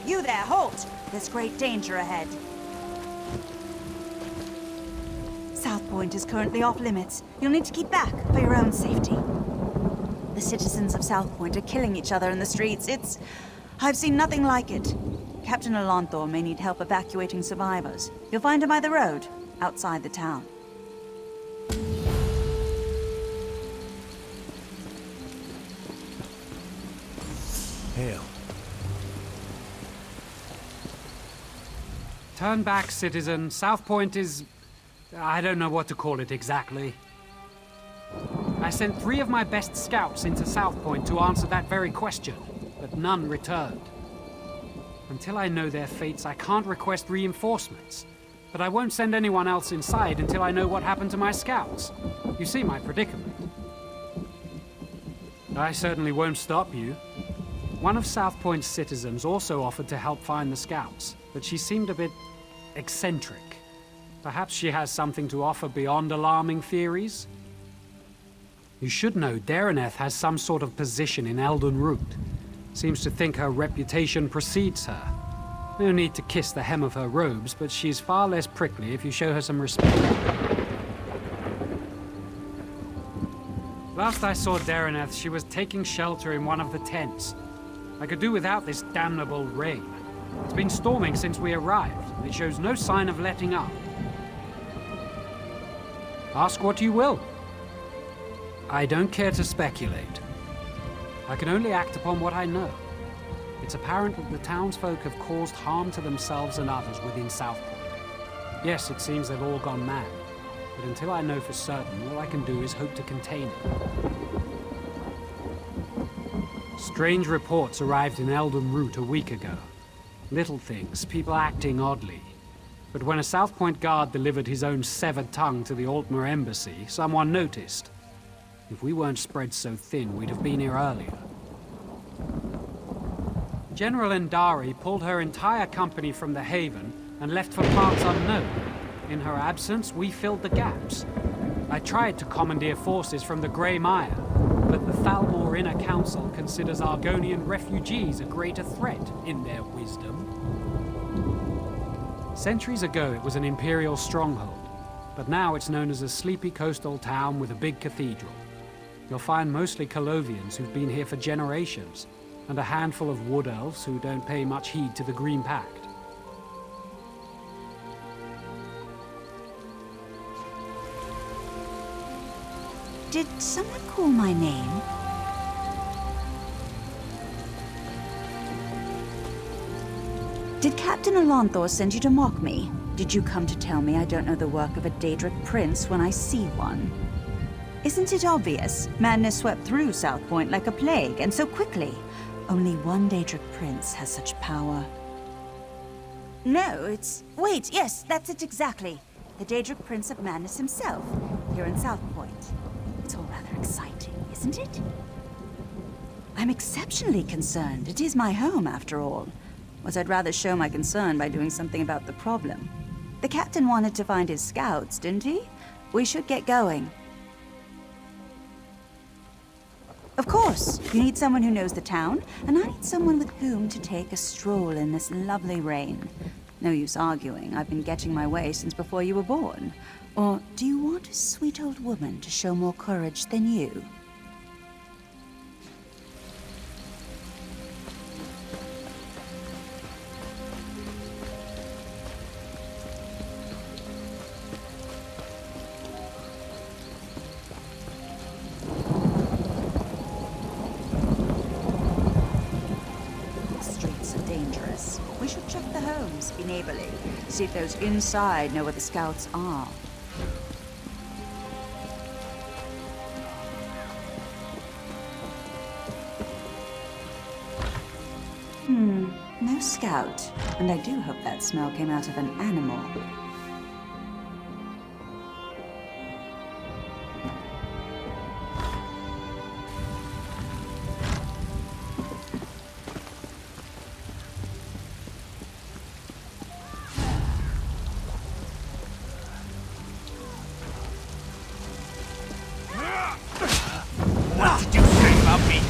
You there, halt! There's great danger ahead. South Point is currently off limits. You'll need to keep back for your own safety. The citizens of South Point are killing each other in the streets. I've seen nothing like it. Captain Alonthor may need help evacuating survivors. You'll find him by the road, outside the town. Hail. Turn back, citizen. South Point is... I don't know what to call it exactly. I sent 3 of my best scouts into South Point to answer that very question, but none returned. Until I know their fates, I can't request reinforcements. But I won't send anyone else inside until I know what happened to my scouts. You see my predicament. I certainly won't stop you. One of South Point's citizens also offered to help find the scouts, but she seemed a bit eccentric. Perhaps she has something to offer beyond alarming theories? You should know Dareneth has some sort of position in Elden Root. Seems to think her reputation precedes her. No need to kiss the hem of her robes, but she's far less prickly if you show her some respect. Last I saw Dareneth, she was taking shelter in one of the tents. I could do without this damnable rain. It's been storming since we arrived, and it shows no sign of letting up. Ask what you will. I don't care to speculate. I can only act upon what I know. It's apparent that the townsfolk have caused harm to themselves and others within South Point. Yes, it seems they've all gone mad, but until I know for certain, all I can do is hope to contain it. Strange reports arrived in Elden Root a week ago. Little things, people acting oddly. But when a South Point guard delivered his own severed tongue to the Aldmeri embassy, someone noticed. If we weren't spread so thin, we'd have been here earlier. General Endari pulled her entire company from the Haven and left for parts unknown. In her absence, we filled the gaps. I tried to commandeer forces from the Grey Mire, but the Thalmor Inner Council considers Argonian refugees a greater threat, in their wisdom. Centuries ago, it was an Imperial stronghold, but now it's known as a sleepy coastal town with a big cathedral. You'll find mostly Colovians who've been here for generations, and a handful of wood elves who don't pay much heed to the Green Pact. Did someone call my name? Did Captain Alonthor send you to mock me? Did you come to tell me I don't know the work of a Daedric prince when I see one? Isn't it obvious? Madness swept through South Point like a plague, and so quickly. Only one Daedric prince has such power. No, it's... Wait, yes, that's it exactly. The Daedric Prince of Madness himself, here in South Point. It's all rather exciting, isn't it? I'm exceptionally concerned. It is my home, after all. Was I'd rather show my concern by doing something about the problem. The captain wanted to find his scouts, didn't he? We should get going. Of course, you need someone who knows the town, and I need someone with whom to take a stroll in this lovely rain. No use arguing, I've been getting my way since before you were born. Or do you want a sweet old woman to show more courage than you? We should check the homes, be neighborly. See if those inside know where the scouts are. No scout. And I do hope that smell came out of an animal. What did you say about me?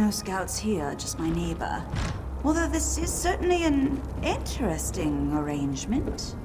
No scouts here, just my neighbor. Although this is certainly an interesting arrangement.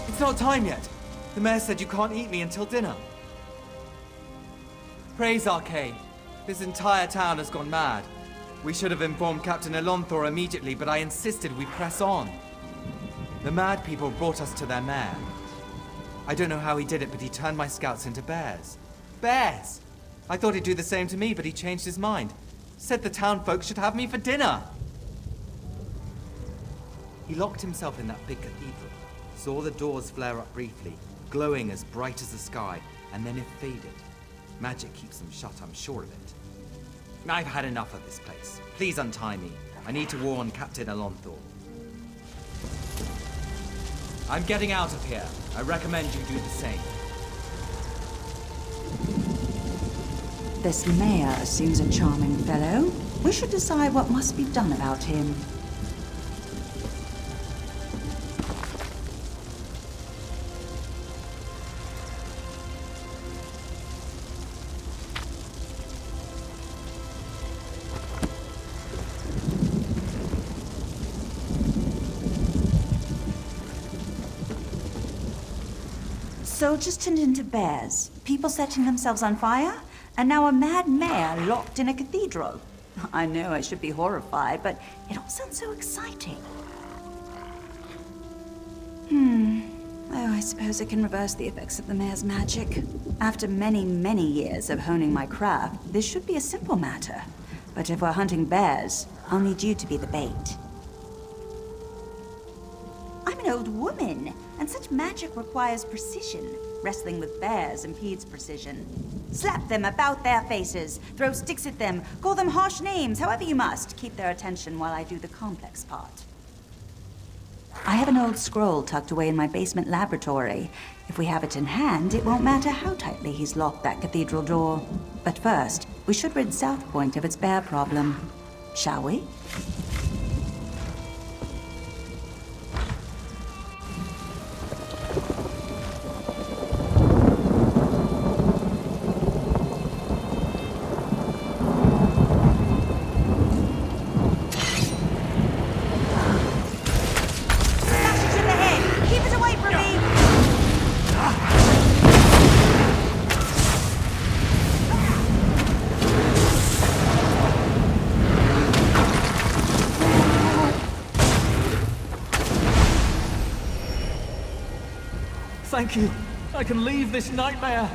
It's not time yet. The mayor said you can't eat me until dinner. Praise Arcane. This entire town has gone mad. We should have informed Captain Elonthor immediately, but I insisted we press on. The mad people brought us to their mayor. I don't know how he did it, but he turned my scouts into bears. Bears! I thought he'd do the same to me, but he changed his mind. Said the town folks should have me for dinner. He locked himself in that big cathedral, saw the doors flare up briefly, glowing as bright as the sky, and then it faded. Magic keeps them shut, I'm sure of it. I've had enough of this place. Please untie me. I need to warn Captain Elonthor. I'm getting out of here. I recommend you do the same. This mayor seems a charming fellow. We should decide what must be done about him. Soldiers turned into bears, people setting themselves on fire, and now a mad mayor locked in a cathedral. I know I should be horrified, but it all sounds so exciting. Oh, I suppose I can reverse the effects of the mayor's magic. After many, many years of honing my craft, this should be a simple matter. But if we're hunting bears, I'll need you to be the bait. I'm an old woman, and such magic requires precision. Wrestling with bears impedes precision. Slap them about their faces, throw sticks at them, call them harsh names, however you must. Keep their attention while I do the complex part. I have an old scroll tucked away in my basement laboratory. If we have it in hand, it won't matter how tightly he's locked that cathedral door. But first, we should rid South Point of its bear problem. Shall we? Thank you. I can leave this nightmare.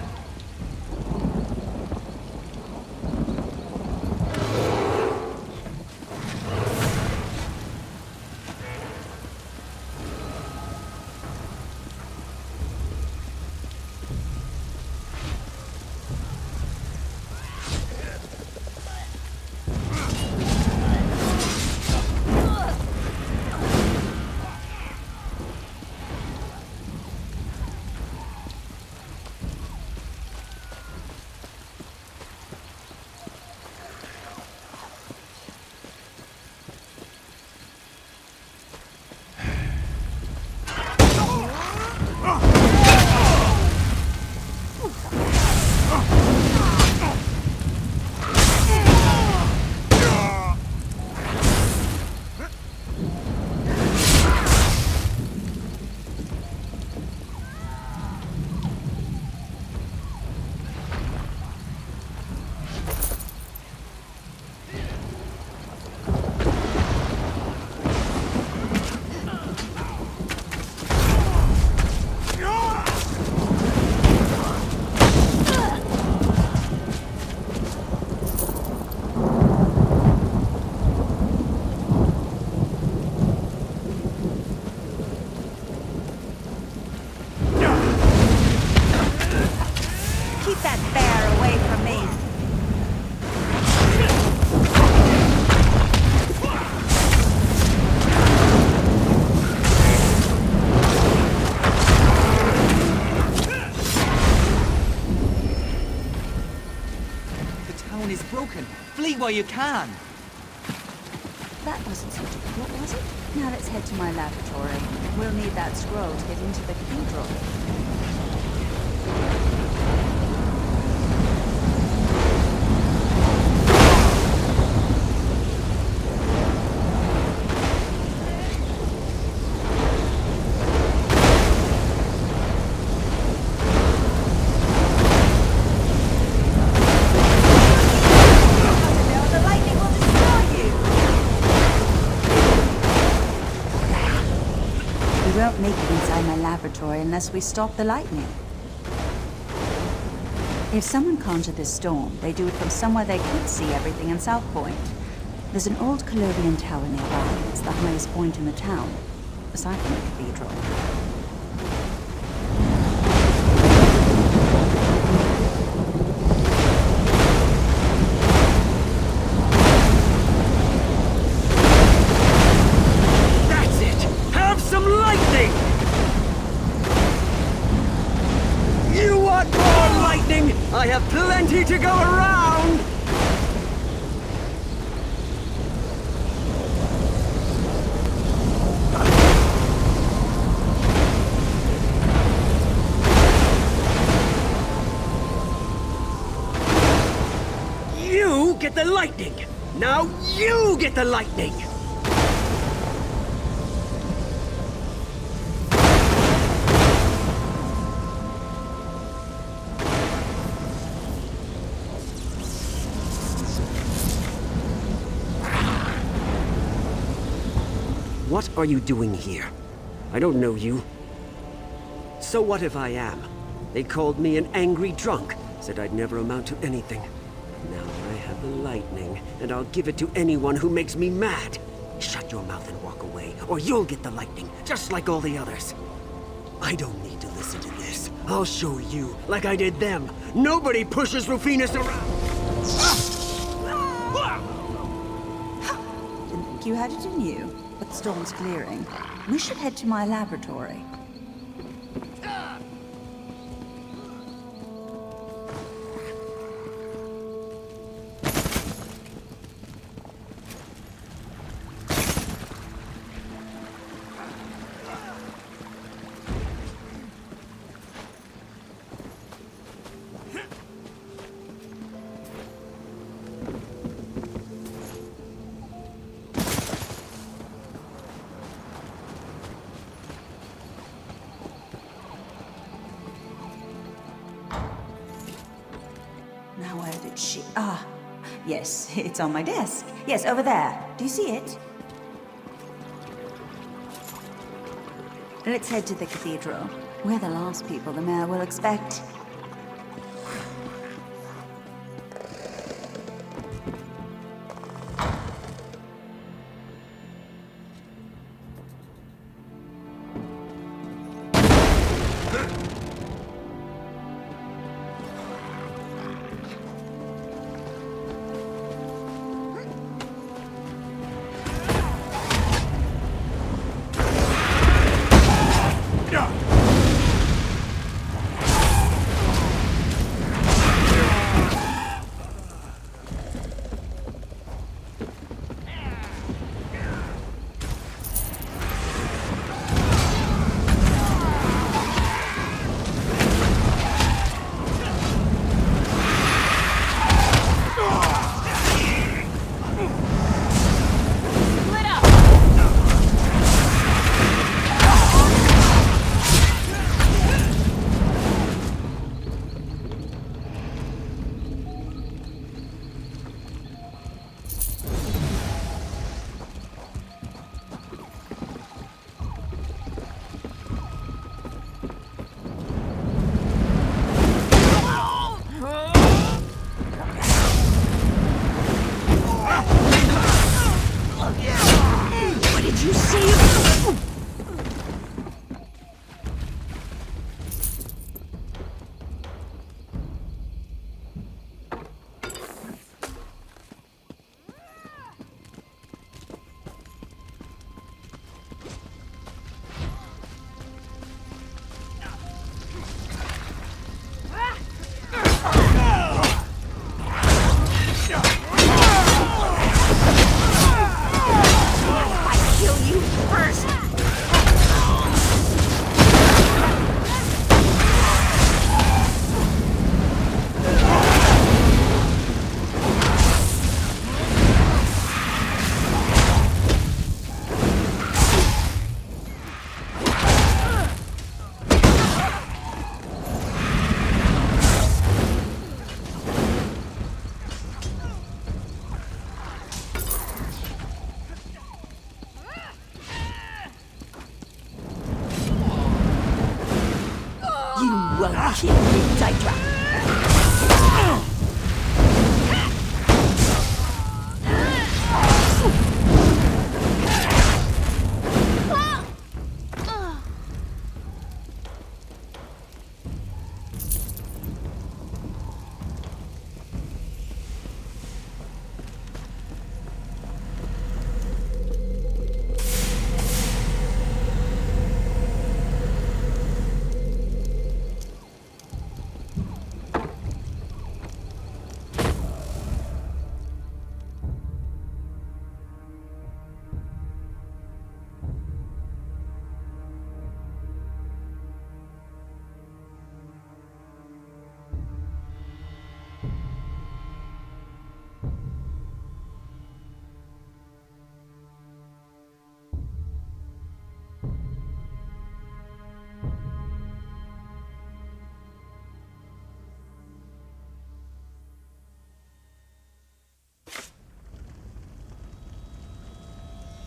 broken. Flee while you can. That wasn't so difficult, was it? Now let's head to my laboratory. We'll need that scroll to get into the cathedral. The lightning will destroy you! We won't make it inside my laboratory unless we stop the lightning. If someone conjured this storm, they do it from somewhere they could see everything in South Point. There's an old Colovian tower nearby. It's the highest point in the town, aside from the cathedral. That's it! Have some lightning! You want more lightning? I have plenty to go around! You get the lightning! Now you get the lightning! What are you doing here? I don't know you. So what if I am? They called me an angry drunk, said I'd never amount to anything. Now I have the lightning, and I'll give it to anyone who makes me mad. Shut your mouth and walk away, or you'll get the lightning, just like all the others. I don't need to listen to this. I'll show you, like I did them. Nobody pushes Rufinus around! Didn't think you had it in you, but the storm's clearing. We should head to my laboratory. Now where did she... Ah, yes, it's on my desk. Yes, over there. Do you see it? Let's head to the cathedral. We're the last people the mayor will expect. Kill me, Daedra.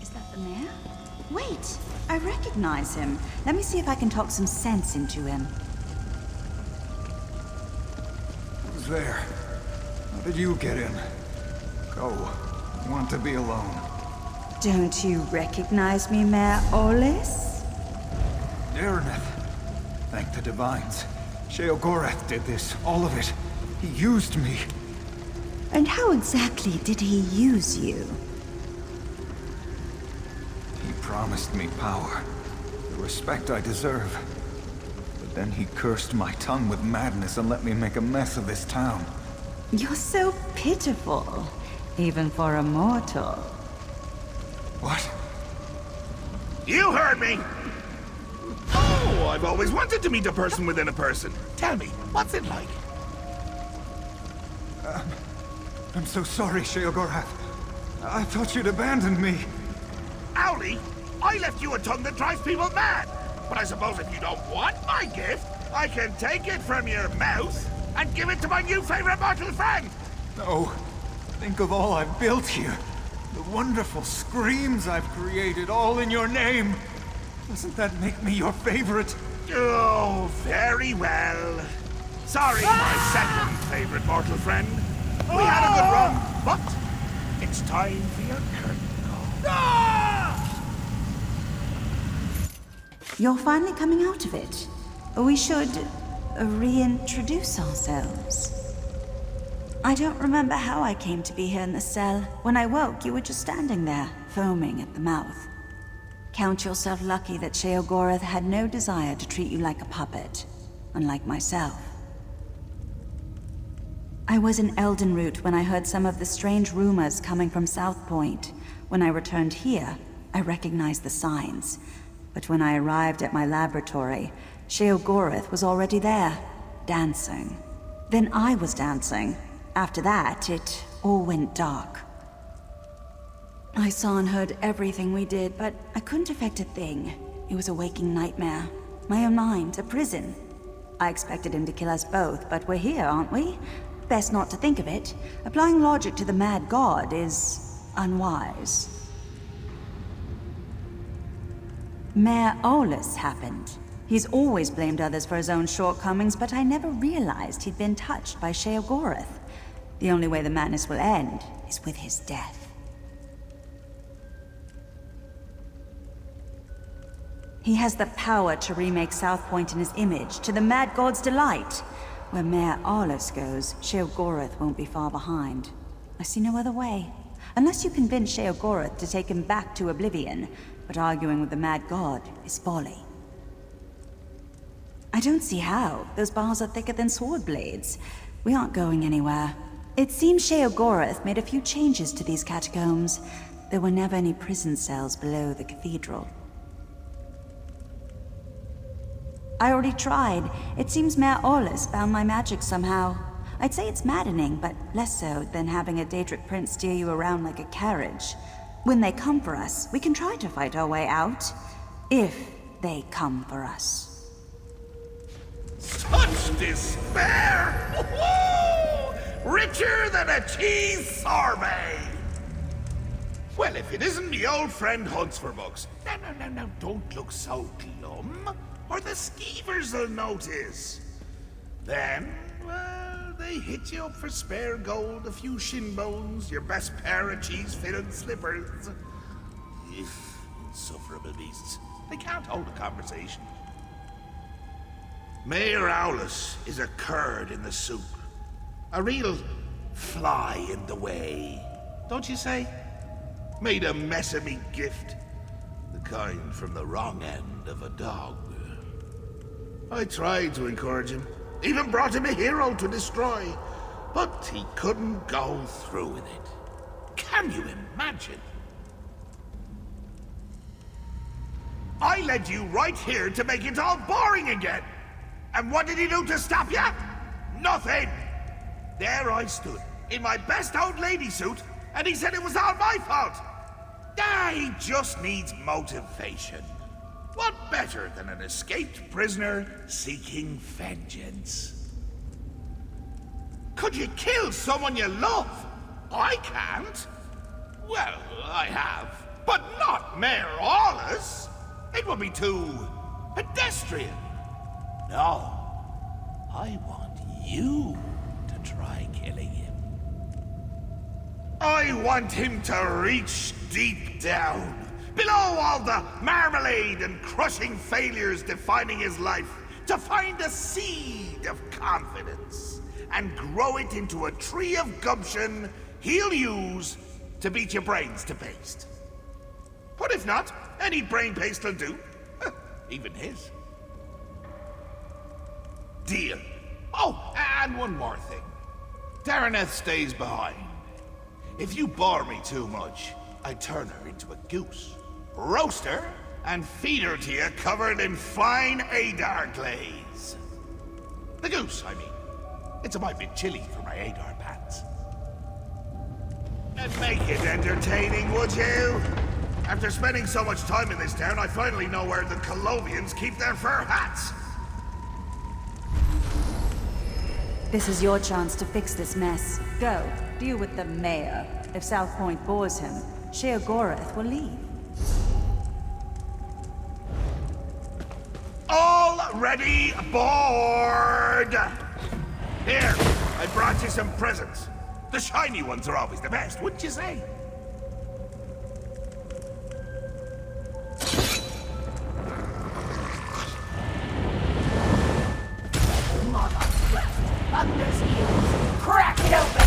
Is that the mayor? Wait, I recognize him. Let me see if I can talk some sense into him. Who's there? How did you get in? Go. I want to be alone. Don't you recognize me, Mayor Olis? Dareneth. Thank the Divines. Sheogorath did this. All of it. He used me. And how exactly did he use you? He promised me power. The respect I deserve. But then he cursed my tongue with madness and let me make a mess of this town. You're so pitiful, even for a mortal. What? You heard me! Oh, I've always wanted to meet a person within a person. Tell me, what's it like? I'm so sorry, Sheogorath. I thought you'd abandoned me. Owlie, I left you a tongue that drives people mad. But I suppose if you don't want my gift, I can take it from your mouth and give it to my new favorite mortal friend. No. Think of all I've built here. The wonderful screams I've created, all in your name. Doesn't that make me your favorite? Oh, very well. Sorry, my second favorite mortal friend. We had a good run, but it's time for your curtain call. You're finally coming out of it. We should reintroduce ourselves. I don't remember how I came to be here in the cell. When I woke, you were just standing there, foaming at the mouth. Count yourself lucky that Sheogorath had no desire to treat you like a puppet, unlike myself. I was in Eldenroot when I heard some of the strange rumors coming from South Point. When I returned here, I recognized the signs. But when I arrived at my laboratory, Sheogorath was already there, dancing. Then I was dancing. After that, it all went dark. I saw and heard everything we did, but I couldn't affect a thing. It was a waking nightmare. My own mind, a prison. I expected him to kill us both, but we're here, aren't we? Best not to think of it. Applying logic to the mad god is unwise. Mayor Olis happened. He's always blamed others for his own shortcomings, but I never realized he'd been touched by Sheogorath. The only way the madness will end is with his death. He has the power to remake South Point in his image, to the mad god's delight. Where Mayor Olis goes, Sheogorath won't be far behind. I see no other way. Unless you convince Sheogorath to take him back to oblivion, but arguing with the mad god is folly. I don't see how. Those bars are thicker than sword blades. We aren't going anywhere. It seems Sheogorath made a few changes to these catacombs. There were never any prison cells below the cathedral. I already tried. It seems Mayor Olis found my magic somehow. I'd say it's maddening, but less so than having a Daedric prince steer you around like a carriage. When they come for us, we can try to fight our way out. If they come for us. Such despair! Woo-hoo! Richer than a cheese sorbet! Well, if it isn't me old friend Hunts for Bugs. Now, don't look so glum, or the skeevers will notice. Then, well, they hit you up for spare gold, a few shin bones, your best pair of cheese-fitted slippers. Insufferable beasts. They can't hold a conversation. Mayor Owlus is a curd in the soup. A real fly in the way, don't you say? Made a mess of me gift. The kind from the wrong end of a dog. I tried to encourage him. Even brought him a hero to destroy. But he couldn't go through with it. Can you imagine? I led you right here to make it all boring again. And what did he do to stop you? Nothing. There I stood, in my best old lady suit, and he said it was all my fault. He just needs motivation. What better than an escaped prisoner seeking vengeance? Could you kill someone you love? I can't. Well, I have, but not Mayor Owlus. It would be too pedestrian. No, I want you to try killing him. I want him to reach deep down, below all the marmalade and crushing failures defining his life, to find a seed of confidence and grow it into a tree of gumption he'll use to beat your brains to paste. But if not, any brain paste will do. Even his. Deal. Oh, and one more thing. Dareneth stays behind. If you bore me too much, I turn her into a goose, roast her, and feed her to you covered in fine Adar glaze. The goose, I mean. It's a mite bit chilly for my Adar pants. And make it entertaining, would you? After spending so much time in this town, I finally know where the Colovians keep their fur hats. This is your chance to fix this mess. Go, deal with the mayor. If South Point bores him, Sheogorath will leave. Already bored! Here, I brought you some presents. The shiny ones are always the best, wouldn't you say? Crack it open!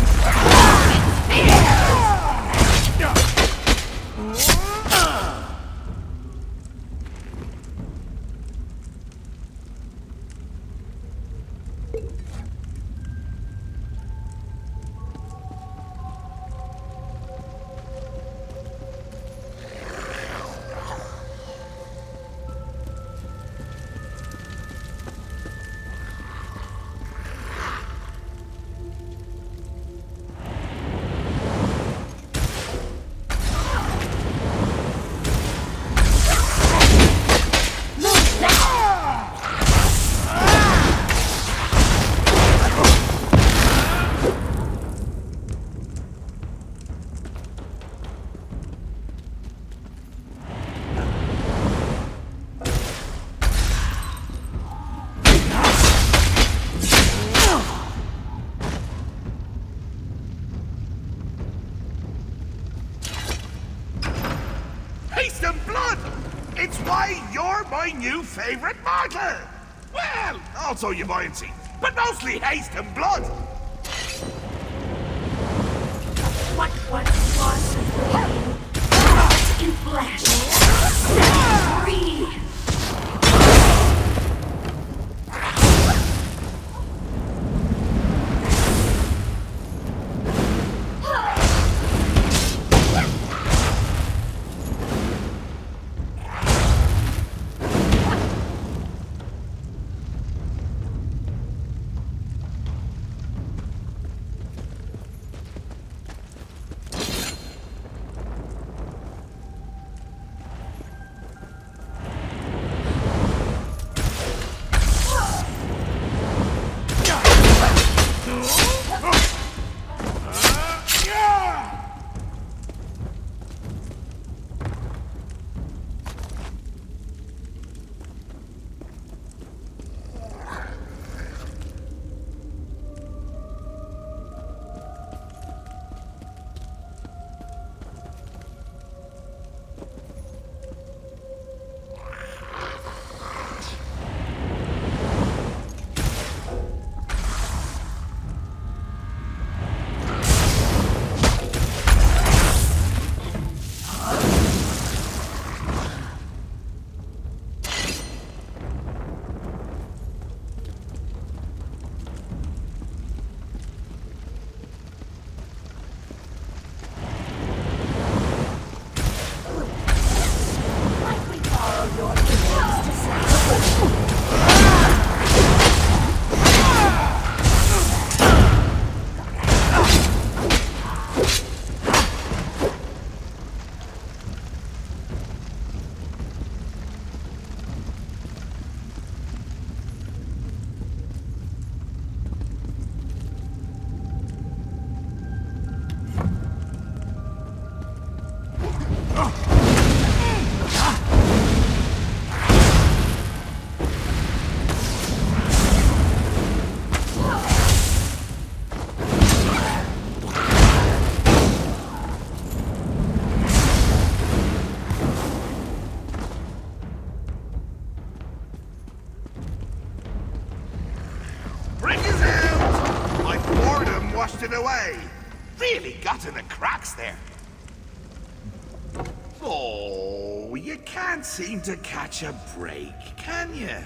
It's why you're my new favorite mortal! Well, also your buoyancy, but mostly haste and blood! What once was blood in flesh, set free! Bring us out! My boredom washed it away. Really got in the cracks there. Oh, you can't seem to catch a break, can you?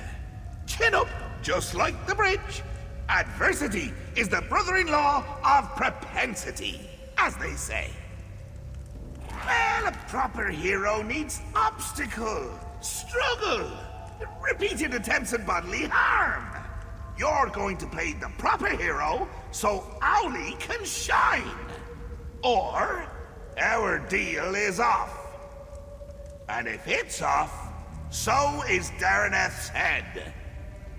Chin up, just like the bridge. Adversity is the brother-in-law of propensity, as they say. Well, a proper hero needs obstacle, struggle, repeated attempts at bodily harm. You're going to play the proper hero so Owlie can shine. Or our deal is off. And if it's off, so is Dareneth's head.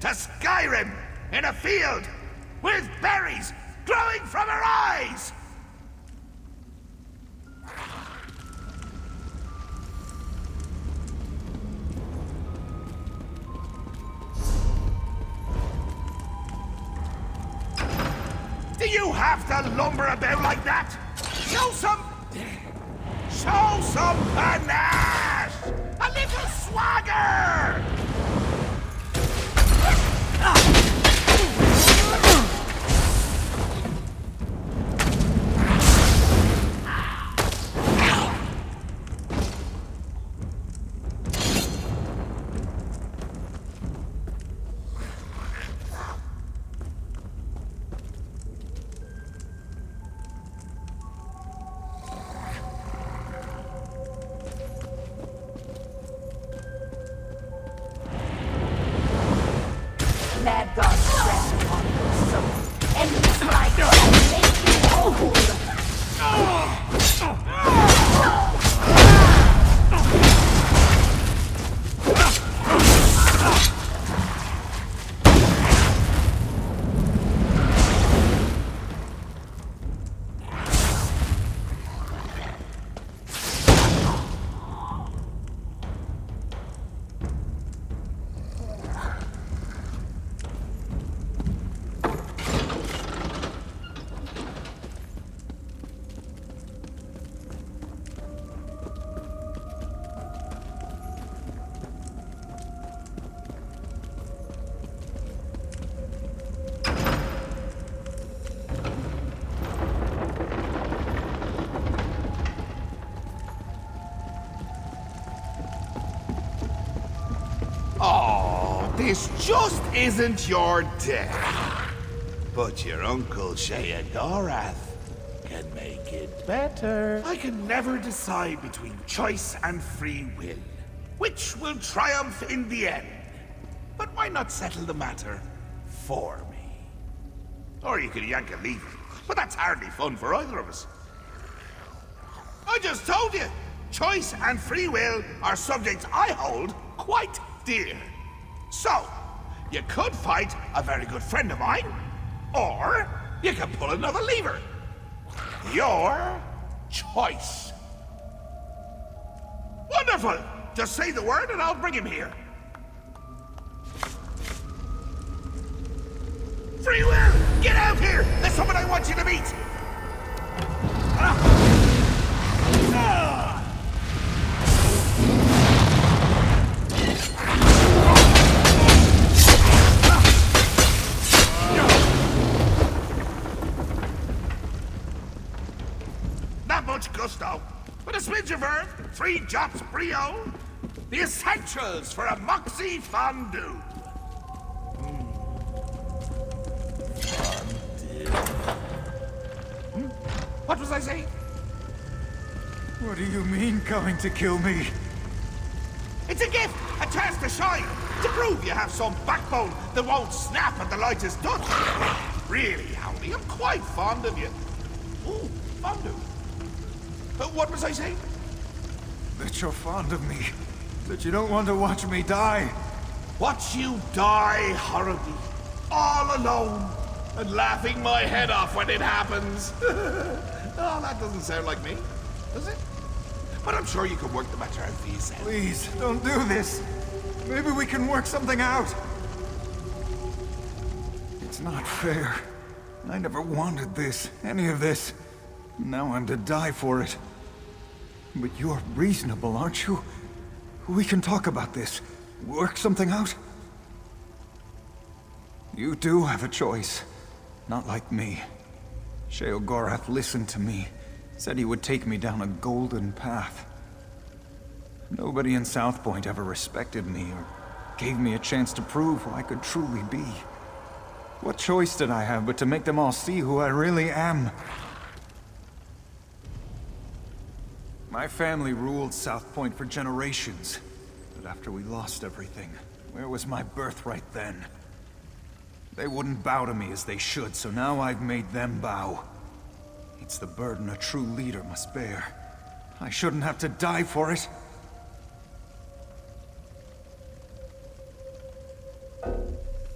To Skyrim, in a field, with berries growing from her eyes! Do you have to lumber about like that? Show some panache! A little swagger! Mad God's rest upon your soul, and this light will make you whole. Oh, this just isn't your day. But your Uncle Sheogorath can make it better. I can never decide between choice and free will. Which will triumph in the end? But why not settle the matter for me? Or you could yank a lever, but that's hardly fun for either of us. I just told you, choice and free will are subjects I hold quite dear. So, you could fight a very good friend of mine, or you can pull another lever. Your choice. Wonderful! Just say the word and I'll bring him here. Free will! Get out here! There's someone I want you to meet! Not much gusto, but a smidge of verve, 3 drops brio, the essentials for a moxie fondue. What was I saying? What do you mean, coming to kill me? It's a gift, a chance to shine, to prove you have some backbone that won't snap at the lightest touch. Really, Howdy, I'm quite fond of you. Ooh, fondue. What was I saying? That you're fond of me. That you don't want to watch me die. Watch you die horribly, all alone, and laughing my head off when it happens. Oh, that doesn't sound like me, does it? But I'm sure you can work the matter out for yourself. Please, don't do this. Maybe we can work something out. It's not fair. I never wanted this, any of this. Now I'm to die for it. But you're reasonable, aren't you? We can talk about this. Work something out. You do have a choice. Not like me. Sheogorath listened to me. Said he would take me down a golden path. Nobody in South Point ever respected me or gave me a chance to prove who I could truly be. What choice did I have but to make them all see who I really am? My family ruled South Point for generations, but after we lost everything, where was my birthright then? They wouldn't bow to me as they should, so now I've made them bow. It's the burden a true leader must bear. I shouldn't have to die for it.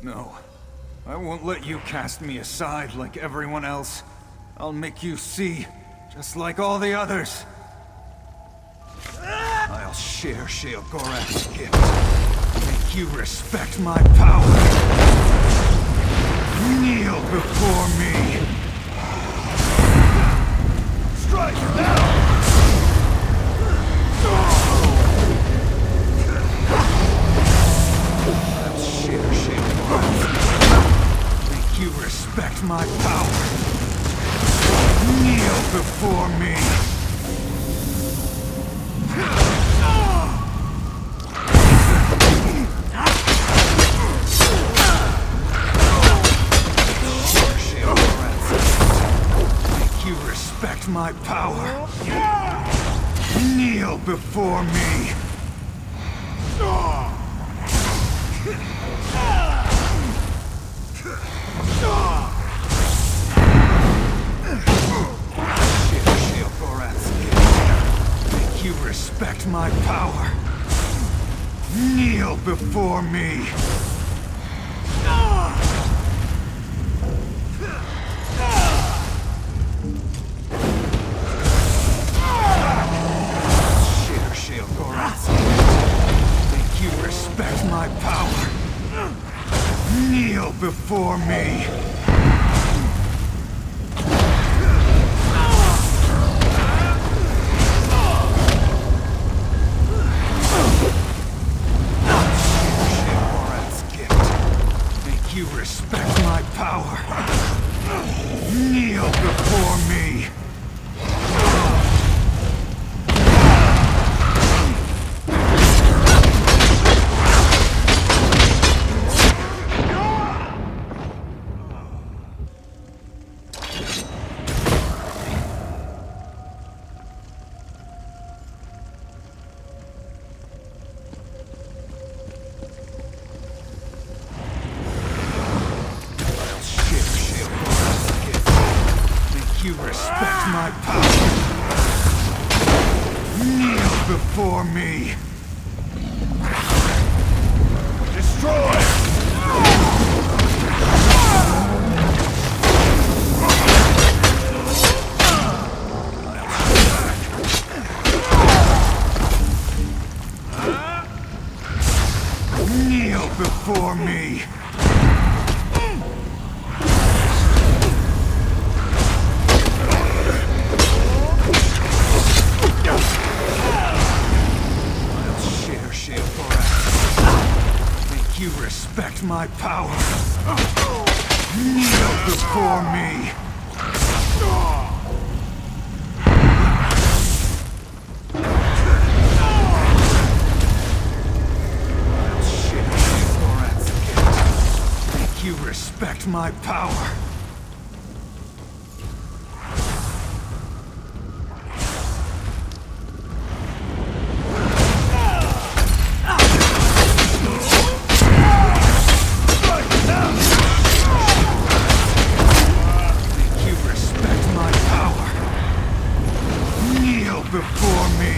No, I won't let you cast me aside like everyone else. I'll make you see, just like all the others. I'll share Sheogorath's gift. Make you respect my power. Kneel before me. Strike now! I'll share Sheogorath's gift. Make you respect my power. Kneel before me. Respect my power. Kneel before me. Make you respect my power. Kneel before me. Respect my power. Kneel before me. Sheogorath's gift. Make you respect my power. Kneel before me. You respect my power. Kneel before me. Destroy! Kneel before me. You respect my power. Kneel before me. Make you respect my power. Before me.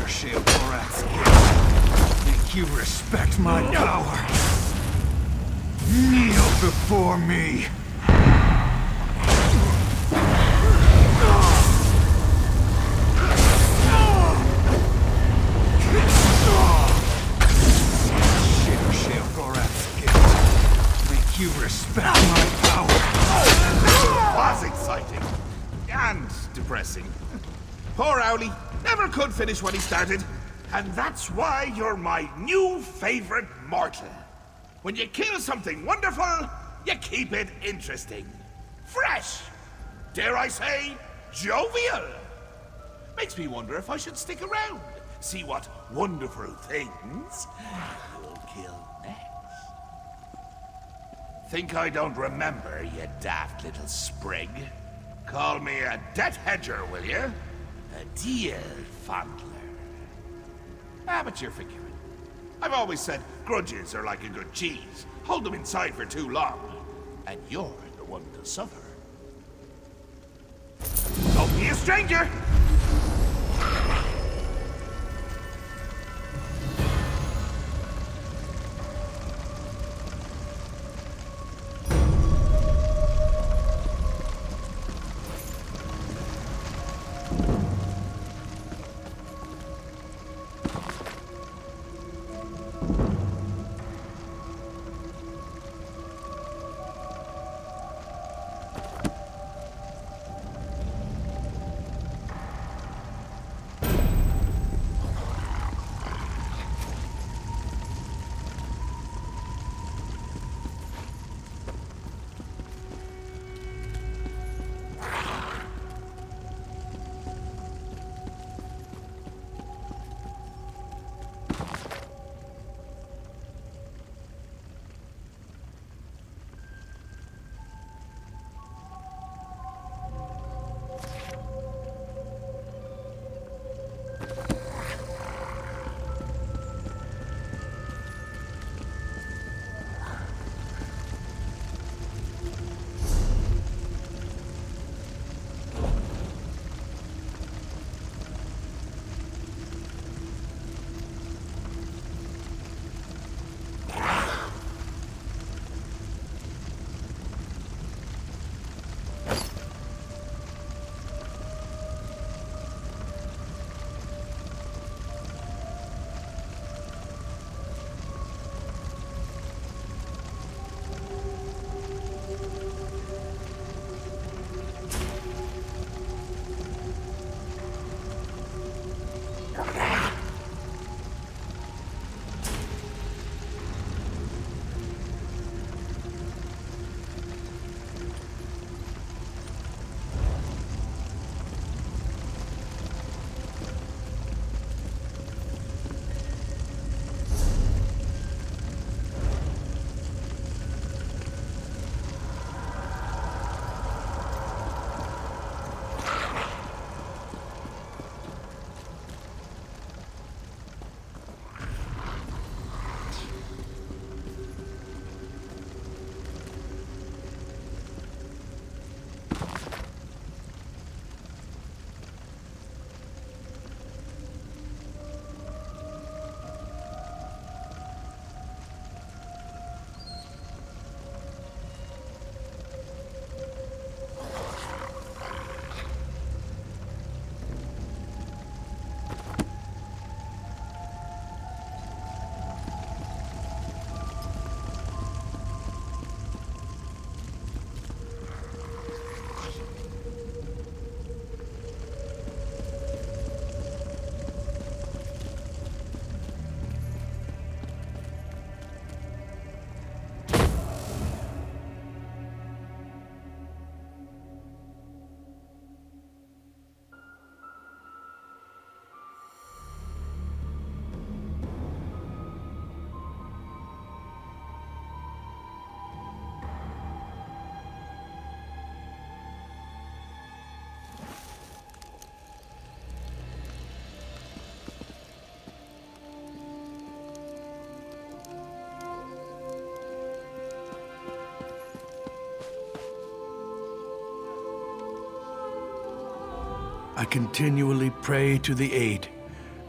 Sheogorath's gift. Make you respect my power. Kneel before me. You respect my power. Was exciting. And Poor Owlie never could finish what he started. And that's why you're my new favorite mortal. When you kill something wonderful, you keep it interesting. Fresh. Dare I say, jovial. Makes me wonder if I should stick around. See what wonderful things you'll kill next. Think I don't remember, you daft little sprig? Call me a debt hedger, will you? A deal fondler. But you're figuring. I've always said grudges are like a good cheese. Hold them inside for too long, and you're the one to suffer. Don't be a stranger! I continually pray to the aid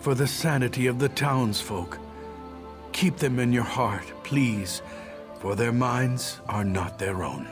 for the sanity of the townsfolk. Keep them in your heart, please, for their minds are not their own.